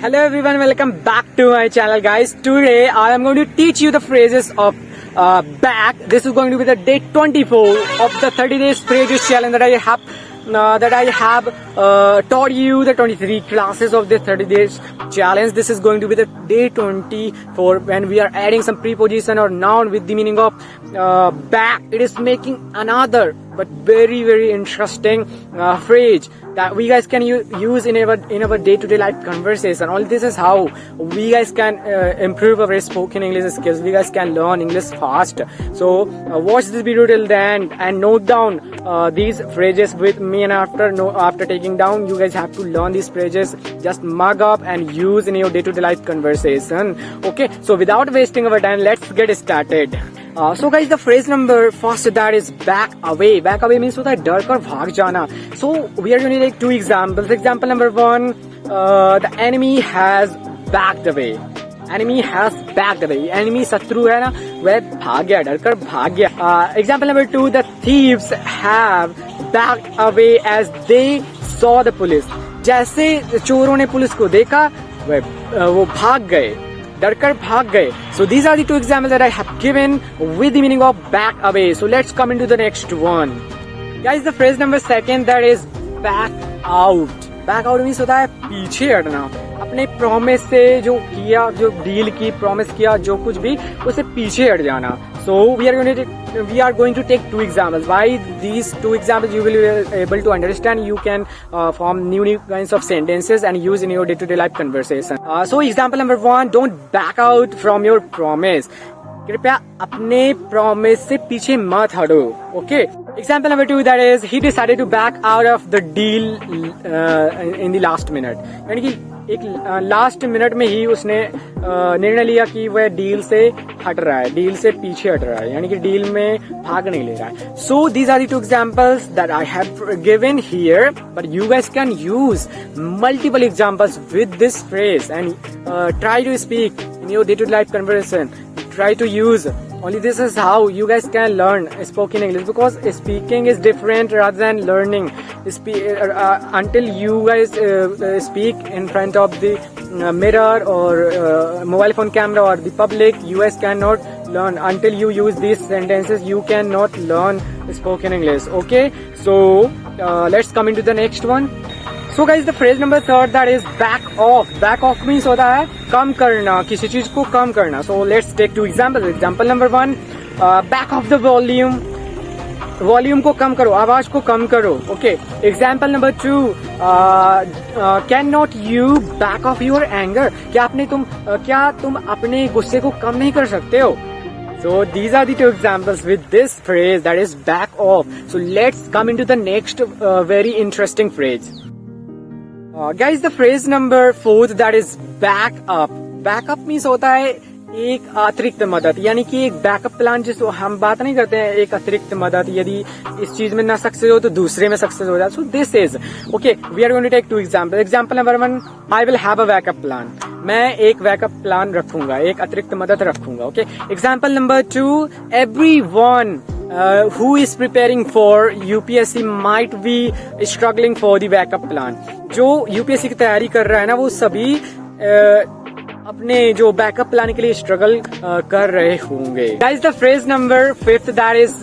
Hello everyone, welcome back to my channel guys. Today I am going to teach you the phrases of back. This is going to be the day 24 of the 30 days phrases challenge that I have taught you the 23 classes of the 30 days challenge. This is going to be the day 24 when we are adding some preposition or noun with the meaning of back. It is making another but very interesting phrase that we guys can use in our day-to-day life conversation. All this is how we guys can improve our spoken English skills. We guys can learn English fast. So watch this video till the end and note down these phrases with me, and after taking down, you guys have to learn these phrases, just mug up and use in your day-to-day life conversation. Okay, so without wasting our time, let's get started. So guys, the phrase number first, that is back away. Back away means होता है डर कर भाग जाना. So we are going to take two examples. Example number one, the enemy has backed away. Enemy has backed away. Enemy शत्रु है ना, वह भाग गया, डर कर भाग गया. Example number two, the thieves have backed away as they saw the police. जैसे चोरों ने पुलिस को देखा, वो भाग गए, डरकर भाग गए. So these are the two examples that I have given with the meaning of back away. So let's come into the next one. Guys, the phrase number second, that is back out. Back out means होता है पीछे हटना. अपने promise से जो किया, जो deal की, प्रॉमिस किया, जो कुछ भी, उससे पीछे हट जाना. So we are going to take two examples. Why these two examples you will be able to understand. You can form new kinds of sentences and use in your day-to-day life conversation. So example number one, don't back out from your promise. कृपया अपने promise से पीछे मत हटो. Okay. Example number two, that is he decided to back out of the deal in the last minute. यानी कि एक last minute में ही उसने निर्णय लिया कि वह डील से हट रहा है, डील से पीछे हट रहा है, यानी कि डील में भाग नहीं ले रहा है. So these are the two examples that I have given here, but you guys can use multiple examples with this phrase and try to speak in your day-to-day life conversation. Try to use. Only this is how you guys can learn spoken English, because speaking is different rather than learning. Until you guys speak in front of the mirror or mobile phone camera or the public, you guys cannot learn. Until you use these sentences, you cannot learn spoken English. Okay, so let's come into the next one. So guys, the phrase number third, that is back off. Back off means होता है कम करना, किसी चीज को कम करना. So let's take two examples. Example number one, back off the volume. Volume को कम करो, आवाज को कम करो. Okay. Example number two, can not you back of your anger. क्या तुम अपने गुस्से को कम नहीं कर सकते हो? So these are the two examples with this phrase, that is back off. So let's come into the next very interesting phrase. Guys, the phrase number fourth, that is back up. Back up means होता है एक अतिरिक्त मदद, यानी कि एक backup plan. जिसको हम बात नहीं करते हैं एक अतिरिक्त मदद, यदि इस चीज में ना सक्सेस हो तो दूसरे में सक्सेस हो जाए. So this is okay. We are going to take two example. Example number one, I will have a backup plan. मैं एक बैकअप प्लान रखूंगा, एक अतिरिक्त मदद रखूंगा. Okay. Example number two, everyone who is preparing for UPSC might be struggling for the backup plan. जो UPSC की तैयारी कर रहा है ना, वो सभी अपने जो बैकअप प्लान के लिए स्ट्रगल कर रहे होंगे. Guys, the phrase number fifth, that is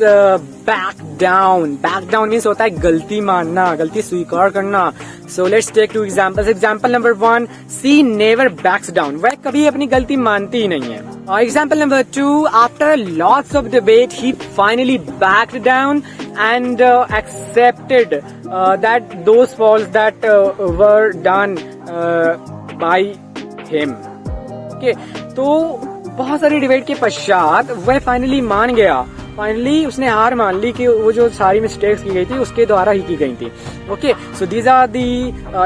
back down. Back down means होता है गलती मानना, गलती स्वीकार करना. So let's take two examples. Example number one, she never backs down. वह कभी अपनी गलती मानती ही नहीं है. Example number two, after lots of debate he finally backed down and accepted that those faults that were done by him. Okay, तो बहुत सारी डिबेट के पश्चात वह फाइनली मान गया. फाइनली उसने हार मान ली कि वो जो सारी मिस्टेक्स की गई थी उसके द्वारा ही की गई थी. Okay, so these are the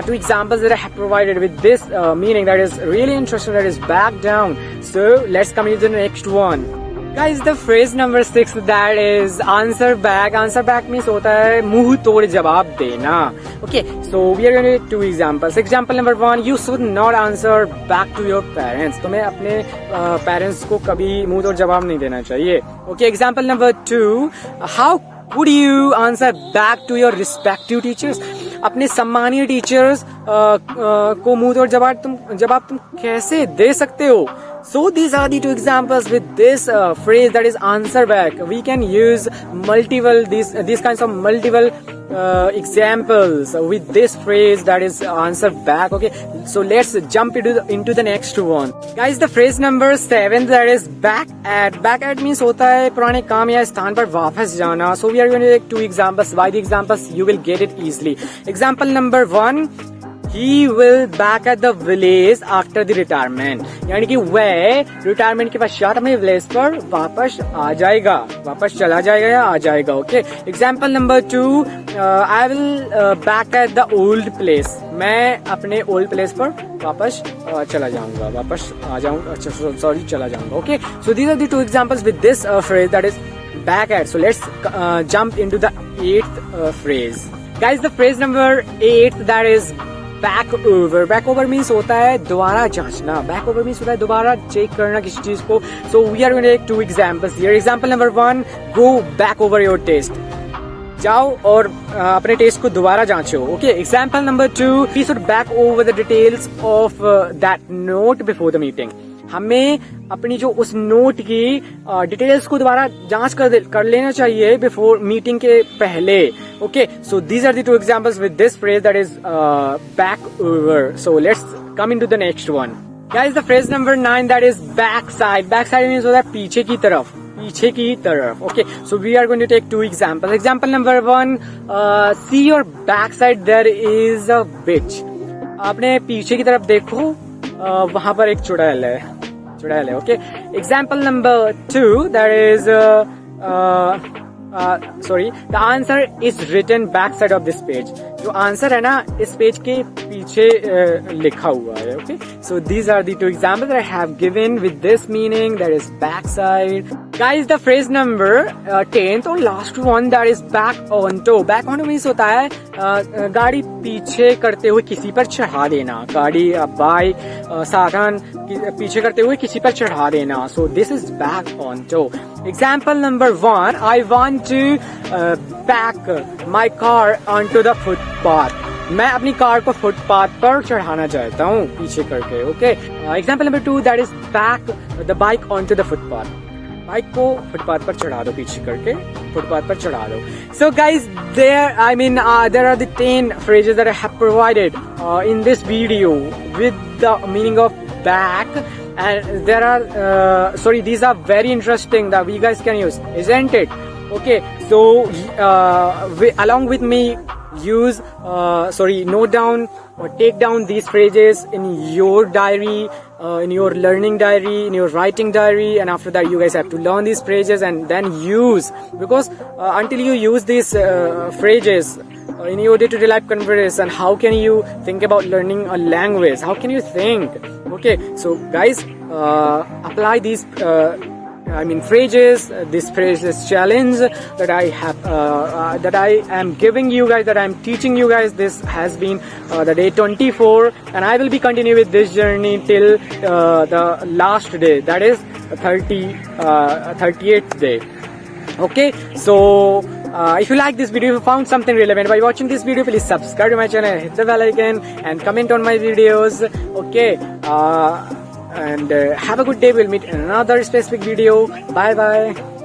two examples that I have provided with this meaning that is really interesting, that is back down. So let's come into the next one. Guys, the phrase number 6, that is answer back. Answer back means होता है मुंह तोड़ जवाब देना. Okay, so we are going to take two examples. Example number one, you should not answer back to your parents. तुम्हें अपने parents को कभी मुंह तोड़ जवाब नहीं देना चाहिए. Okay, example number two, how could you answer back to your respective teachers? अपने सम्मानीय टीचर्स को मुंह तोड़ जवाब तुम कैसे दे सकते हो. So these are the two examples with this phrase, that is answer back. We can use multiple these kinds of multiple examples with this phrase, that is answer back. Okay, so let's jump into the next one, guys. The phrase number 7, that is back at. Back at means होता है पुराने काम या स्थान पर वापस जाना. So we are going to take two examples. By the examples you will get it easily. Example number 1, he will back at the village after the retirement. यानी कि वह रिटायरमेंट के पश्चात अपने विलेज पर वापस आ जाएगा, वापस चला जाएगा या आ जाएगा. Okay. Example number 2, I will back at the old place. मैं अपने ओल्ड प्लेस पर वापस चला जाऊंगा, वापस आ जाऊंगा, सॉरी चला जाऊंगा. Okay. So these are the two examples with this phrase, that is back at. So let's jump into the 8th phrase, guys. The phrase number 8, that is back over. Back over means होता है दोबारा जांचना. Back over means होता है दोबारा check करना किसी चीज को. So we are going to take two examples here. Example number 1, go back over your test. जाओ और अपने टेस्ट को दोबारा जांचो. Okay. Example number 2, we should back over the details of that note before the meeting. हमें अपनी जो उस नोट की डिटेल्स को दोबारा जांच कर लेना चाहिए बिफोर मीटिंग के पहले. Okay. So these are the two examples with this phrase, that is back over. So let's come into the next one, guys. The phrase number 9, that is back side. Back side means होता है पीछे की तरफ, पीछे की तरफ. Okay. So we are going to take two examples. Example number 1, see your back side, there is a witch. आपने पीछे की तरफ देखो, वहां पर एक चुड़ैल है. Okay. Example number 2, that is sorry, the answer is written back side of this page. जो आंसर है ना इस पेज के पीछे लिखा हुआ है. Okay. So these are the two examples that I have given with this meaning, that is back side. Guys, the phrase number 10th और last one, that is back onto. Back onto means होता है गाड़ी पीछे करते हुए किसी पर चढ़ा देना. गाड़ी बाइक साधन पीछे करते हुए किसी पर चढ़ा देना. So this is back onto. Example number 1, I want to back my car onto the footpath. मैं अपनी कार को फुटपाथ पर चढ़ाना चाहता हूँ पीछे करके. Okay. Example number 2, that is back the bike on to the footpath. Bike को फुटपाथ पर चढ़ा दो, पीछे करके फुटपाथ पर चढ़ा दो. So guys, there are the 10 phrases that I have provided in this video with the meaning of back, and there are these are very interesting that we guys can use, isn't it? Okay. So along with me, note down or take down these phrases in your diary, in your learning diary, in your writing diary, and after that you guys have to learn these phrases and then use, because until you use these phrases in your day-to-day life conversation, how can you think about learning a language? How can you think? Okay. So guys, apply these phrases, this phrases challenge that I have, that I am giving you guys, that I am teaching you guys. This has been the day 24, and I will be continuing with this journey till the last day, that is 38th day. Okay. So if you like this video, if you found something relevant by watching this video, please subscribe to my channel, hit the bell icon, and comment on my videos. Okay. And have a good day. We'll meet in another specific video. Bye bye.